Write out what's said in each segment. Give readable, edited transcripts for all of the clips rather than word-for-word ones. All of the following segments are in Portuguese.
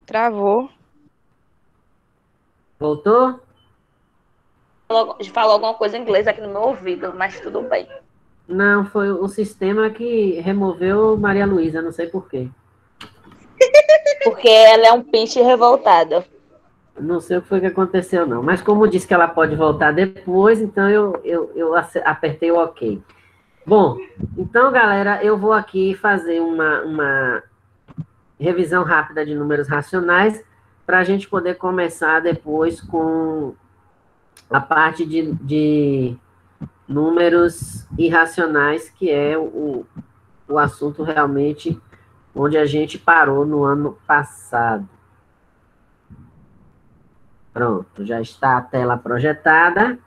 Travou. Voltou? Falou alguma coisa em inglês aqui no meu ouvido, mas tudo bem. Não, foi o sistema que removeu Maria Luísa, não sei por quê. Porque ela é um pinche revoltado. Não sei o que foi que aconteceu, não. Mas como disse que ela pode voltar depois, então eu apertei o OK. Bom, então, galera, eu vou aqui fazer uma revisão rápida de números racionais para a gente poder começar depois com a parte de números irracionais, que é o assunto realmente onde a gente parou no ano passado. Pronto, já está a tela projetada.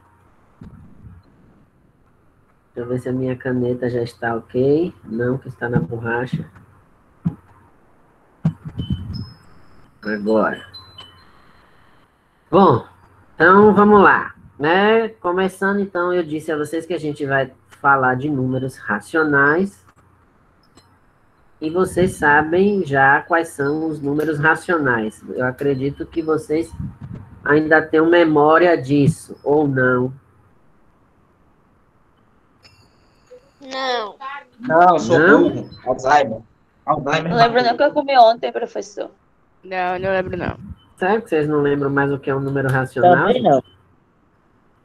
Deixa eu ver se a minha caneta já está OK. Não, que está na borracha. Agora. Bom, então vamos lá. Né? Começando, então, eu disse a vocês que a gente vai falar de números racionais. E vocês sabem já quais são os números racionais. Eu acredito que vocês ainda tenham memória disso, ou não. Não. Não, eu sou Não? burro. Alzheimer. Alzheimer. Não lembro nem o que eu comi ontem, professor. Não, não lembro não. Será que vocês não lembram mais o que é um número racional? Também não.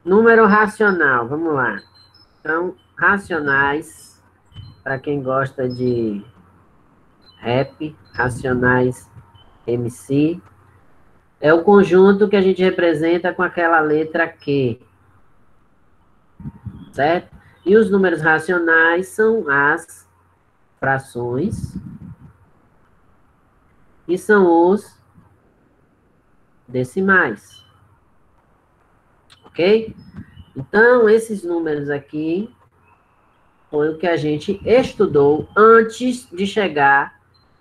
Número racional, vamos lá. Então, racionais, para quem gosta de rap, racionais MC, é o conjunto que a gente representa com aquela letra Q. Certo? E os números racionais são as frações e são os decimais. Ok? Então, esses números aqui foi o que a gente estudou antes de chegar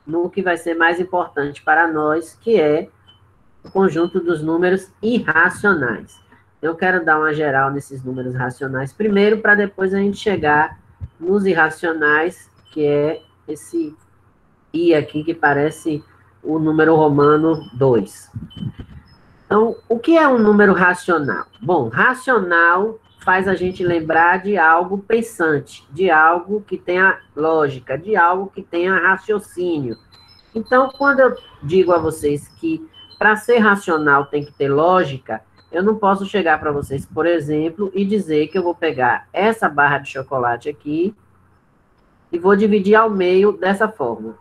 no que vai ser mais importante para nós, que é o conjunto dos números irracionais. Eu quero dar uma geral nesses números racionais primeiro, para depois a gente chegar nos irracionais, que é esse I aqui, que parece o número romano 2. Então, o que é um número racional? Bom, racional faz a gente lembrar de algo pensante, de algo que tenha lógica, de algo que tenha raciocínio. Então, quando eu digo a vocês que para ser racional tem que ter lógica, eu não posso chegar para vocês, por exemplo, e dizer que eu vou pegar essa barra de chocolate aqui e vou dividir ao meio dessa forma.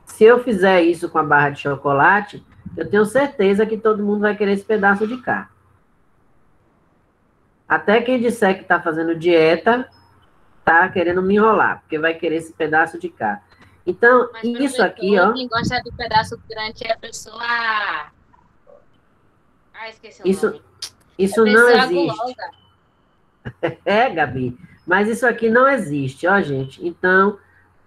Se eu fizer isso com a barra de chocolate, eu tenho certeza que todo mundo vai querer esse pedaço de cá. Até quem disser que está fazendo dieta, está querendo me enrolar, porque vai querer esse pedaço de cá. Então, mas, isso aqui, ó... Quem gosta do pedaço grande é a pessoa... esqueci o nome. Isso não existe. É, Gabi, mas isso aqui não existe, ó, gente. Então,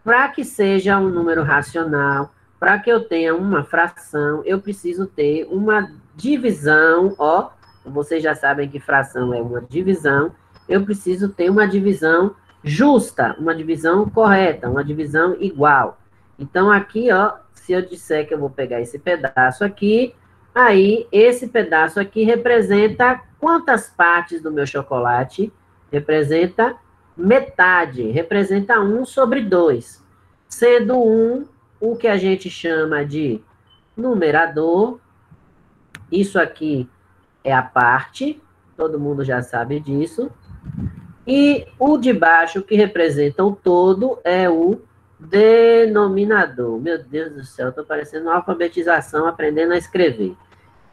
para que seja um número racional, para que eu tenha uma fração, eu preciso ter uma divisão, ó. Vocês já sabem que fração é uma divisão. Eu preciso ter uma divisão justa, uma divisão correta, uma divisão igual. Então, aqui, ó, se eu disser que eu vou pegar esse pedaço aqui, aí esse pedaço aqui representa quantas partes do meu chocolate? Representa metade, representa 1/2. Sendo 1 o que a gente chama de numerador. Isso aqui é a parte, todo mundo já sabe disso. E o de baixo, que representa o todo, é o denominador. Meu Deus do céu, estou parecendo uma alfabetização, aprendendo a escrever.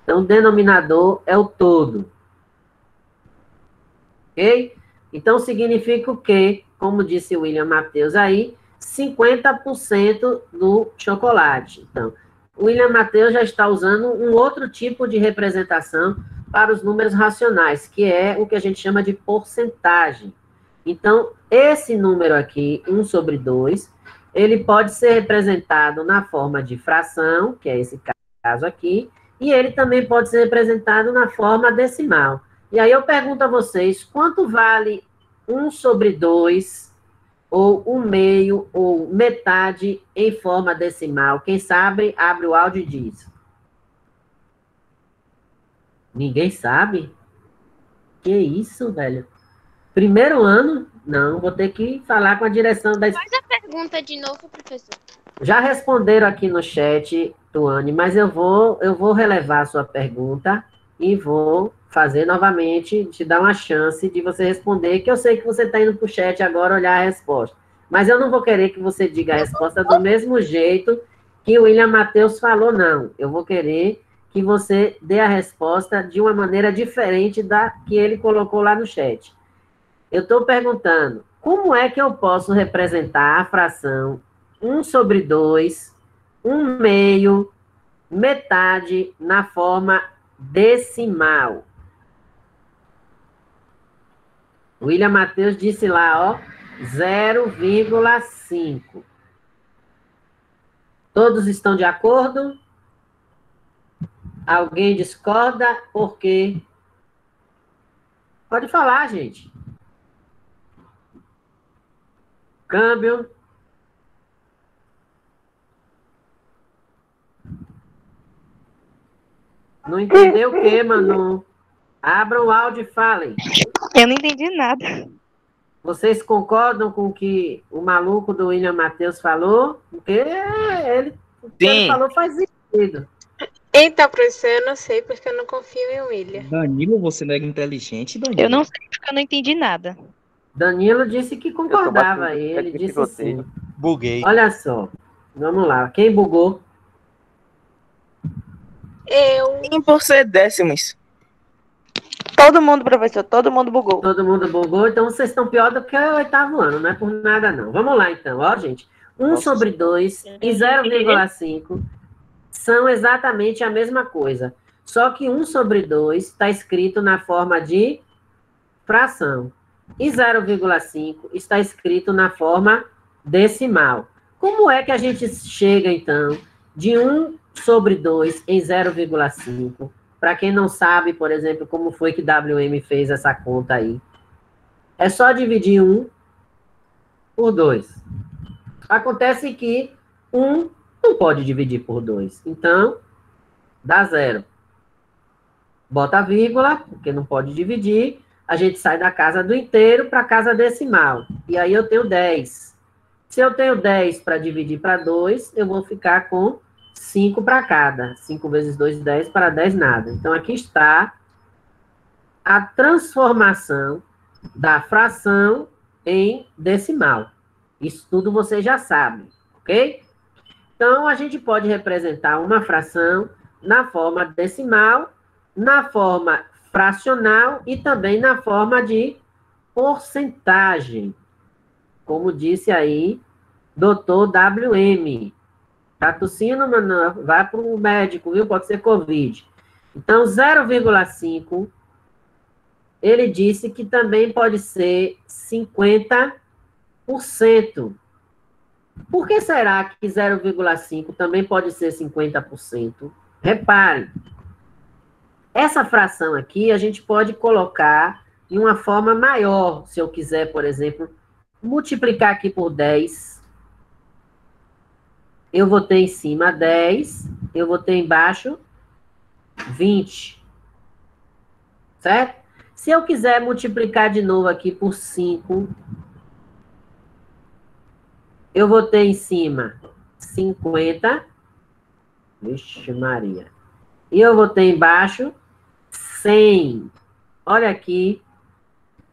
Então, o denominador é o todo. Ok? Então, significa o quê? Como disse o William Matheus aí, 50% do chocolate. Então, o William Matheus já está usando um outro tipo de representação para os números racionais, que é o que a gente chama de porcentagem. Então, esse número aqui, 1/2, ele pode ser representado na forma de fração, que é esse caso aqui, e ele também pode ser representado na forma decimal. E aí eu pergunto a vocês, quanto vale 1/2 ou 1/2, ou metade em forma decimal? Quem sabe, abre o áudio e diz. Ninguém sabe? Que isso, velho? Primeiro ano? Não, vou ter que falar com a direção da escola. Faz a pergunta de novo, professor. Já responderam aqui no chat, Tuane, mas eu vou relevar a sua pergunta e vou fazer novamente, te dar uma chance de você responder, que eu sei que você está indo para o chat agora olhar a resposta. Mas eu não vou querer que você diga a resposta do mesmo jeito que o William Matheus falou, não. Eu vou querer que você dê a resposta de uma maneira diferente da que ele colocou lá no chat. Eu estou perguntando, como é que eu posso representar a fração 1/2, 1/2, metade na forma decimal? William Matheus disse lá, ó, 0,5. Todos estão de acordo? Alguém discorda? Por quê? Pode falar, gente. Câmbio. Não entendeu o quê, Manu? Abram o áudio e falem. Eu não entendi nada. Vocês concordam com o que o maluco do William Matheus falou? Porque o que ele falou faz sentido. Então, professor, eu não sei porque eu não confio em William. Danilo, você não é inteligente, Danilo? Eu não sei porque eu não entendi nada. Danilo disse que concordava. Ele disse sim. Buguei. Olha só. Vamos lá. Quem bugou? Eu. E por ser décimos. Todo mundo, professor, todo mundo bugou. Todo mundo bugou, então vocês estão pior do que o 8º ano, não é por nada não. Vamos lá então, ó gente, 1/2 e 0,5 são exatamente a mesma coisa, só que 1/2 está escrito na forma de fração, e 0,5 está escrito na forma decimal. Como é que a gente chega então de 1/2 em 0,5? Para quem não sabe, por exemplo, como foi que WM fez essa conta aí. É só dividir 1 por 2. Acontece que 1 não pode dividir por 2. Então, dá 0. Bota a vírgula, porque não pode dividir. A gente sai da casa do inteiro para a casa decimal. E aí eu tenho 10. Se eu tenho 10 para dividir para 2, eu vou ficar com 5 para cada. 5 vezes 2, 10, para 10, nada. Então, aqui está a transformação da fração em decimal. Isso tudo você já sabe, ok? Então, a gente pode representar uma fração na forma decimal, na forma fracional e também na forma de porcentagem. Como disse aí, Dr. WM. Tá tossindo, mano? Vai para o médico, viu? Pode ser Covid. Então, 0,5, ele disse que também pode ser 50%. Por que será que 0,5 também pode ser 50%? Repare, essa fração aqui a gente pode colocar em uma forma maior. Se eu quiser, por exemplo, multiplicar aqui por 10... eu vou ter em cima 10, eu vou ter embaixo 20. Certo? Se eu quiser multiplicar de novo aqui por 5, eu vou ter em cima 50. Vixe Maria. E eu vou ter embaixo 100. Olha aqui.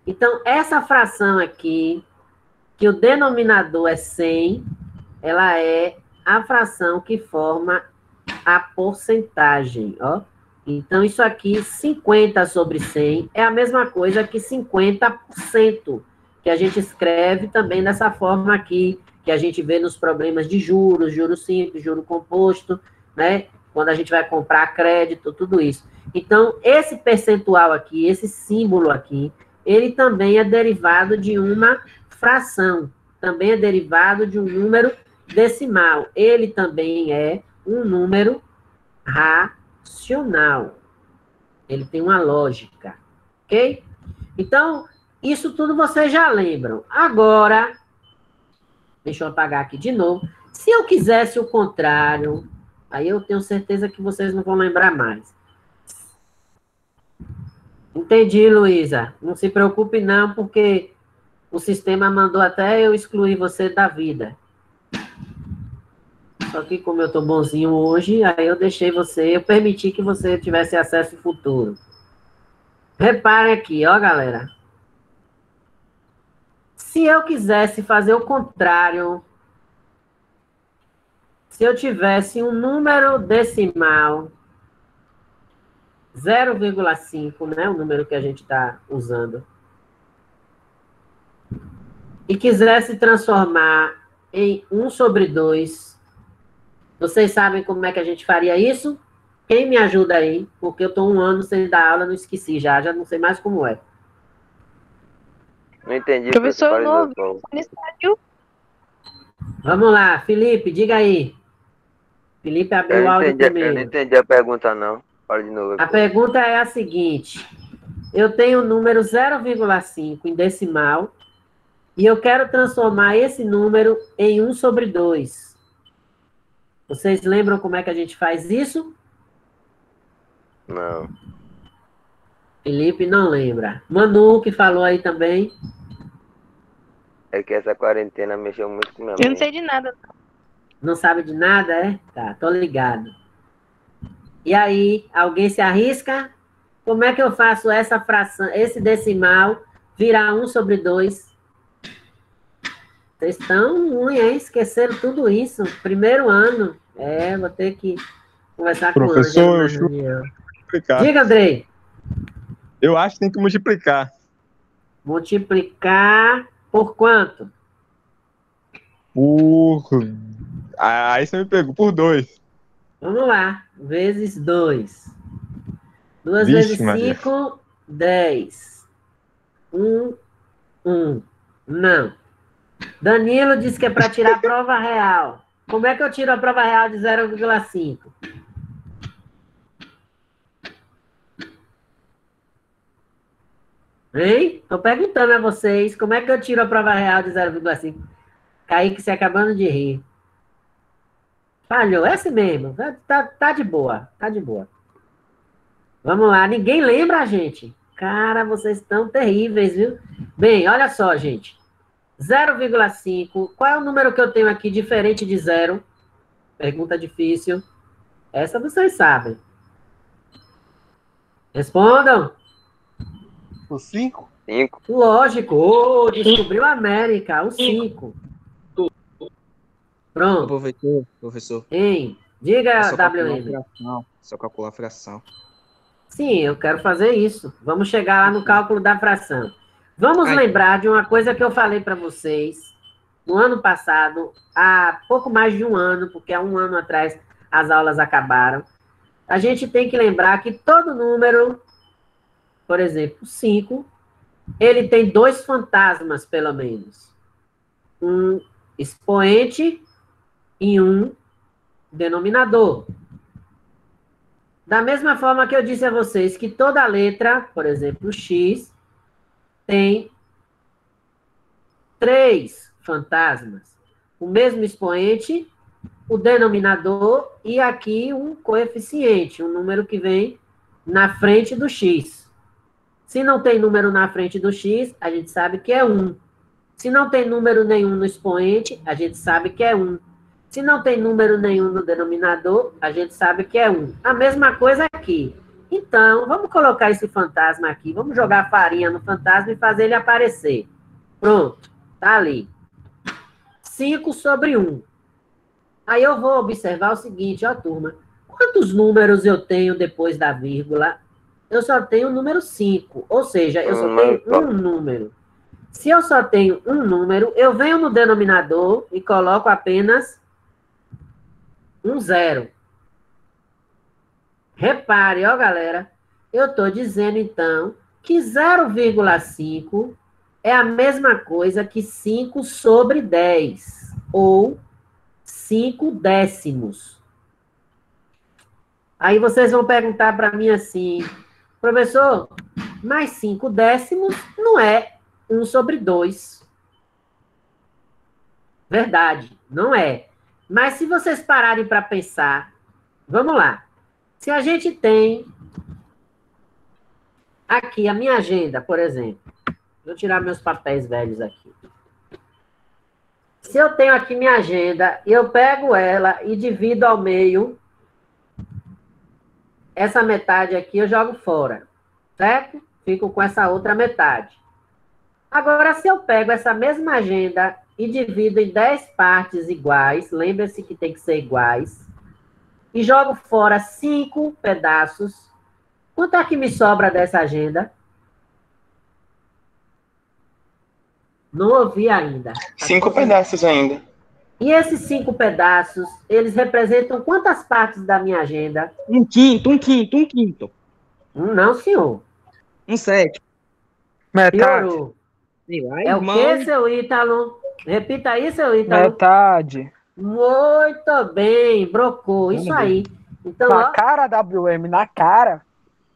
Então, essa fração aqui, que o denominador é 100, ela é a fração que forma a porcentagem, ó. Então, isso aqui, 50 sobre 100, é a mesma coisa que 50%, que a gente escreve também dessa forma aqui, que a gente vê nos problemas de juros, juros simples, juro composto, né? Quando a gente vai comprar crédito, tudo isso. Então, esse percentual aqui, esse símbolo aqui, ele também é derivado de uma fração, também é derivado de um número decimal. Ele também é um número racional. Ele tem uma lógica, ok? Então, isso tudo vocês já lembram. Agora, Deixa eu apagar aqui de novo. Se eu quisesse o contrário, aí eu tenho certeza que vocês não vão lembrar mais. Entendi, Luísa. Não se preocupe não, porque o sistema mandou até eu excluir você da vida. Só que como eu tô bonzinho hoje, aí eu deixei você, eu permiti que você tivesse acesso futuro. Reparem aqui, ó, galera. Se eu quisesse fazer o contrário, se eu tivesse um número decimal 0,5, né, o número que a gente está usando, e quisesse transformar em 1/2, vocês sabem como é que a gente faria isso? Quem me ajuda aí? Porque eu estou 1 ano sem dar aula, não esqueci já não sei mais como é. Não entendi. Professor novo. Vamos lá, Felipe, diga aí. Felipe abriu o áudio primeiro. Eu não entendi a pergunta, não. Fala de novo. A pergunta é a seguinte. Eu tenho o número 0,5 em decimal e eu quero transformar esse número em 1/2. Vocês lembram como é que a gente faz isso? Não. Felipe não lembra. Manu, que falou aí também. É que essa quarentena mexeu muito com minha Eu não mente. sei de nada. Não sabe de nada, é? Tá, tô ligado. E aí, alguém se arrisca? Como é que eu faço essa fração, esse decimal virar 1/2? Vocês estão ruins, hein? Esqueceram tudo isso. Primeiro ano. Vou ter que conversar com o Professor, Ângelo. Multiplicar. Diga, Andrei. Eu acho que tem que multiplicar. Multiplicar por quanto? Aí você me pegou, por 2. Vamos lá. Vezes 2. 2 Vixe, vezes Maria. 5, 10. 1. Não. Danilo disse que é para tirar a prova real. Como é que eu tiro a prova real de 0,5? Hein? Estou perguntando a vocês, como é que eu tiro a prova real de 0,5? Kaique se acabando de rir. Falhou, é assim mesmo. Tá de boa, tá de boa. Vamos lá, ninguém lembra, gente? Cara, vocês estão terríveis, viu? Bem, olha só, gente. 0,5, qual é o número que eu tenho aqui diferente de 0? Pergunta difícil. Essa vocês sabem. Respondam. O 5? 5. Lógico, descobriu a América, o 5. Pronto. Professor. Hein? Diga, WM. Só calcular a fração. Sim, eu quero fazer isso. Vamos chegar lá no cálculo da fração. Vamos lembrar de uma coisa que eu falei para vocês no ano passado, há pouco mais de 1 ano, porque há 1 ano atrás as aulas acabaram. A gente tem que lembrar que todo número, por exemplo, 5, ele tem 2 fantasmas, pelo menos. Um expoente e um denominador. Da mesma forma que eu disse a vocês que toda letra, por exemplo, X, tem 3 fantasmas. O mesmo expoente, o denominador e aqui um coeficiente, um número que vem na frente do X. Se não tem número na frente do X, a gente sabe que é 1. Se não tem número nenhum no expoente, a gente sabe que é 1. Se não tem número nenhum no denominador, a gente sabe que é 1. A mesma coisa aqui. Então, vamos colocar esse fantasma aqui. Vamos jogar farinha no fantasma e fazer ele aparecer. Pronto. Tá ali. 5/1. Aí eu vou observar o seguinte, ó, turma. Quantos números eu tenho depois da vírgula? Eu só tenho o número 5. Ou seja, eu só tenho um número. Se eu só tenho um número, eu venho no denominador e coloco apenas um 0. Repare, ó, galera, eu estou dizendo, então, que 0,5 é a mesma coisa que 5/10, ou 5 décimos. Aí vocês vão perguntar para mim assim, professor, mas 5 décimos não é 1/2. Verdade, não é. Mas se vocês pararem para pensar, vamos lá. Se a gente tem aqui a minha agenda, por exemplo. Vou tirar meus papéis velhos aqui. Se eu tenho aqui minha agenda, eu pego ela e divido ao meio, essa metade aqui eu jogo fora, certo? Fico com essa outra metade. Agora, se eu pego essa mesma agenda e divido em 10 partes iguais, lembre-se que tem que ser iguais, e jogo fora 5 pedaços, quanto é que me sobra dessa agenda? Não ouvi ainda. 5 pedaços ainda. E esses 5 pedaços, eles representam quantas partes da minha agenda? Um quinto. Não, senhor. Um sétimo. Metade. Piorou. Sei lá, É o irmão. que, seu Ítalo? Repita aí, seu Ítalo. Metade. Muito bem, brocou. Isso aí. Então, Na ó, cara, WM, na cara.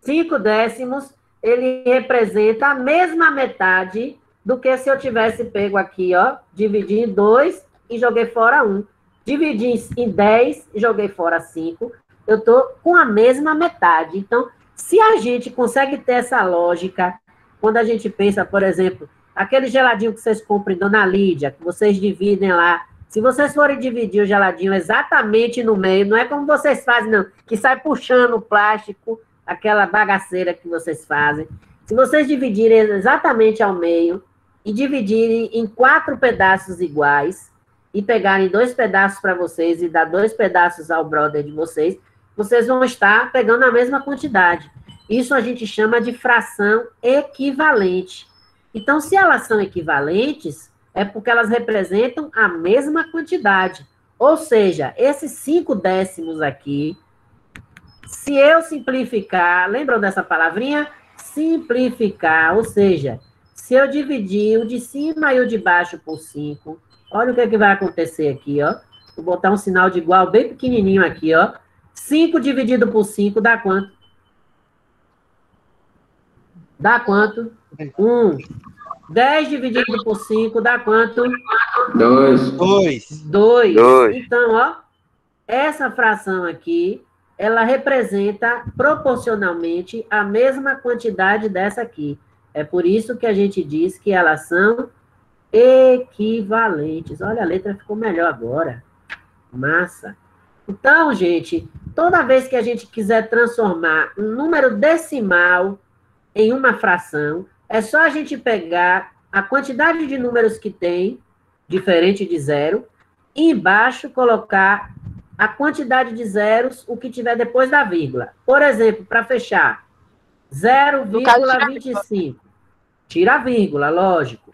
5 décimos, ele representa a mesma metade do que se eu tivesse pego aqui, ó, dividi em 2 e joguei fora 1. Dividi em 10 e joguei fora 5. Eu tô com a mesma metade. Então, se a gente consegue ter essa lógica, quando a gente pensa, por exemplo, aquele geladinho que vocês compram em Dona Lídia, que vocês dividem lá, se vocês forem dividir o geladinho exatamente no meio, não é como vocês fazem, não, que sai puxando o plástico, aquela bagaceira que vocês fazem. Se vocês dividirem exatamente ao meio e dividirem em 4 pedaços iguais e pegarem 2 pedaços para vocês e dar 2 pedaços ao brother de vocês, vocês vão estar pegando a mesma quantidade. Isso a gente chama de fração equivalente. Então, se elas são equivalentes, é porque elas representam a mesma quantidade. Ou seja, esses 5 décimos aqui, se eu simplificar, lembram dessa palavrinha? Simplificar, ou seja, se eu dividir o de cima e o de baixo por 5, olha o que, é que vai acontecer aqui, ó. Vou botar um sinal de igual bem pequenininho aqui, ó. 5 dividido por 5 dá quanto? Dá quanto? 1. 10 dividido por 5 dá quanto? 2. 2. Então, ó, essa fração aqui, ela representa proporcionalmente a mesma quantidade dessa aqui. É por isso que a gente diz que elas são equivalentes. Olha, a letra ficou melhor agora. Massa. Então, gente, toda vez que a gente quiser transformar um número decimal em uma fração, é só a gente pegar a quantidade de números que tem, diferente de zero, e embaixo colocar a quantidade de zeros, o que tiver depois da vírgula. Por exemplo, para fechar, 0,25. Tira a vírgula, lógico.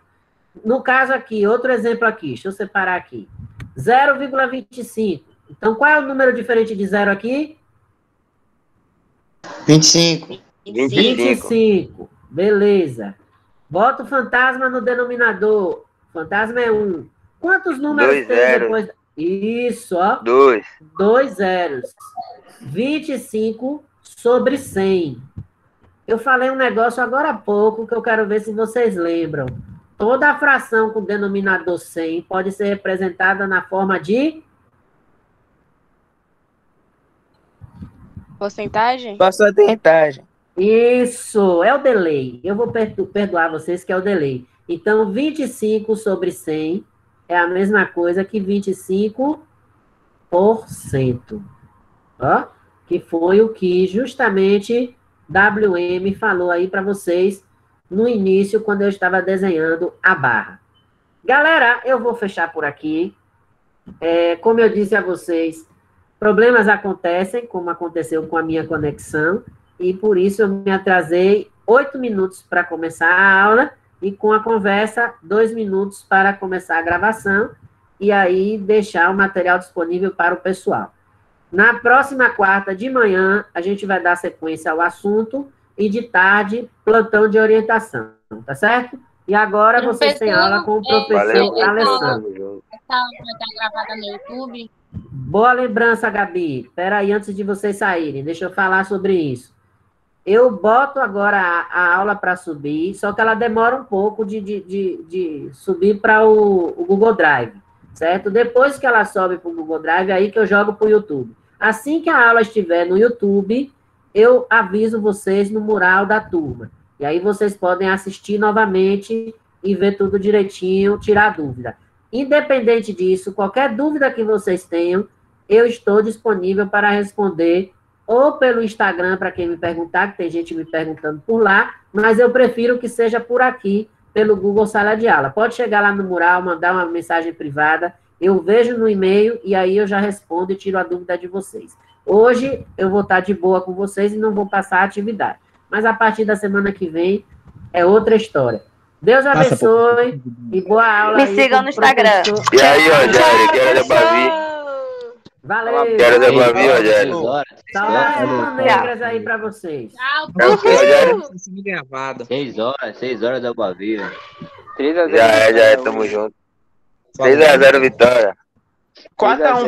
No caso aqui, outro exemplo aqui, deixa eu separar aqui. 0,25. Então, qual é o número diferente de zero aqui? 25. 25. Beleza. Bota o fantasma no denominador. Fantasma é 1. Quantos números 2 tem zeros. depois? Isso, ó. 2. 2 zeros. 25 sobre 100. Eu falei um negócio agora há pouco que eu quero ver se vocês lembram. Toda fração com denominador 100 pode ser representada na forma de... Porcentagem? Porcentagem. Isso, é o delay. Eu vou perdoar vocês que é o delay. Então, 25 sobre 100 é a mesma coisa que 25%. Ó, que foi o que justamente WM falou aí para vocês no início, quando eu estava desenhando a barra. Galera, eu vou fechar por aqui. Como eu disse a vocês, problemas acontecem, como aconteceu com a minha conexão, e por isso eu me atrasei 8 minutos para começar a aula, e com a conversa, 2 minutos para começar a gravação, e aí deixar o material disponível para o pessoal. Na próxima quarta de manhã, a gente vai dar sequência ao assunto, e de tarde, plantão de orientação, tá certo? E agora vocês têm aula com o professor Alessandro. Essa aula vai estar gravada no YouTube. Boa lembrança, Gabi. Espera aí, antes de vocês saírem, deixa eu falar sobre isso. Eu boto agora a aula para subir, só que ela demora um pouco de subir para o Google Drive. certo? Depois que ela sobe para o Google Drive, é aí que eu jogo para o YouTube. Assim que a aula estiver no YouTube, eu aviso vocês no mural da turma. E aí vocês podem assistir novamente e ver tudo direitinho, tirar dúvida. Independente disso, qualquer dúvida que vocês tenham, eu estou disponível para responder ou pelo Instagram, para quem me perguntar, que tem gente me perguntando por lá, mas eu prefiro que seja por aqui, pelo Google Sala de Aula. Pode chegar lá no mural, mandar uma mensagem privada, eu vejo no e-mail e aí eu já respondo e tiro a dúvida de vocês. Hoje eu vou estar de boa com vocês e não vou passar a atividade. Mas a partir da semana que vem é outra história. Deus abençoe e boa aula. Me sigam no Instagram. E aí, Rogério, quero da Bavi. Valeu. Quero da Bavi, Rogério. Saudades negras aí pra vocês. Rogério. 6 horas da Bavi. 3x0. Já é, tamo junto. 3x0 vitória. 4x1